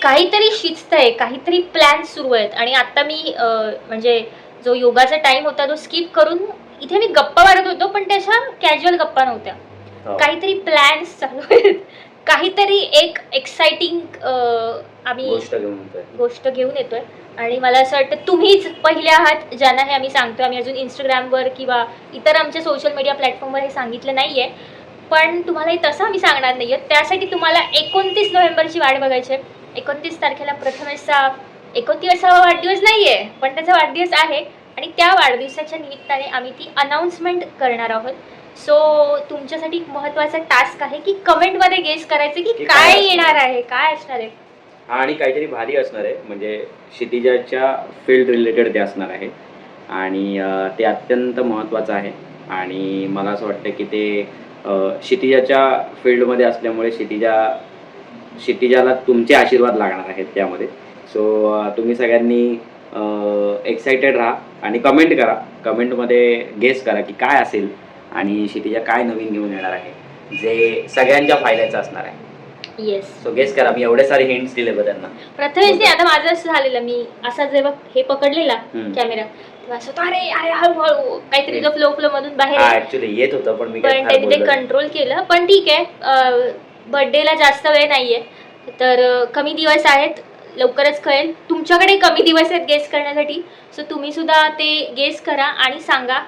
काहीतरी शिस्त आहे, काहीतरी प्लॅन सुरू आहेत आणि आता मी म्हणजे जो योगाचा टाइम होता तो स्किप करून इथे मी गप्पा मारत होतो, पण त्याच्या कॅज्युअल गप्पा नव्हत्या. हो. काहीतरी प्लॅन्स चालू आहेत. काहीतरी एक एक्साइटिंग आम्ही गोष्ट घेऊन येतोय आणि मला असं वाटतं तुम्हीच पहिले आहात ज्यांना हे आम्ही सांगतोय. आम्ही अजून Instagramवर किंवा इतर आमच्या सोशल मीडिया प्लॅटफॉर्मवर हे सांगितलं नाहीये. पण तुम्हालाही तसं आम्ही सांगणार नाहीये. त्यासाठी तुम्हाला 29 नोव्हेंबरची वाट बघायची आहे. 29 तारखेला प्रथमेशचा 29वा वाढदिवस नाहीये, पण त्याचा वाढदिवस आहे आणि त्या वाढदिवसाच्या निमित्ताने आम्ही ती अनाउन्समेंट करणार आहोत. सो तुमच्यासाठी एक महत्त्वाचा टास्क आहे की कमेंटमध्ये गेस करायचं की की काय काय येणार आहे, काय असणार आहे. आणि काहीतरी भारी असणार आहे, म्हणजे क्षितिजाच्या फील्ड रिलेटेड ते असणार आहे आणि ते अत्यंत महत्त्वाचं आहे आणि मला असं वाटतं की ते क्षितिजाच्या फील्डमध्ये असल्यामुळे क्षितिजाला तुमचे आशीर्वाद लागणार आहेत त्यामध्ये. सो तुम्ही सगळ्यांनी एक्सायटेड राहा आणि कमेंट करा. कमेंटमध्ये गेस करा की काय असेल आणि क्षितिजा काय नवीन घेऊन येणार आहे, जे सगळ्यांच्या फायद्याचं असणार आहे. येस. सो गेस करा. मी एवढे सारे हिंट्स दिले बघ त्यांना. प्रथमेशने आता माझं असं झालेलं, मी असा जेव्हा हे पकडलेला कॅमेरा तेव्हा असं अरे अरे हळूहळू काहीतरी फ्लो मधून बाहेर ऍक्च्युली येत होतं पण मी पण त्यांनी ते कंट्रोल केलं. पण ठीक आहे, बर्थडेला जास्त वेळ नाहीये तर कमी दिवस आहेत, लवकरच कळेल. तुमच्याकडे कमी दिवस आहेत गेस करण्यासाठी. सो तुम्ही सुद्धा ते गेस करा आणि सांगा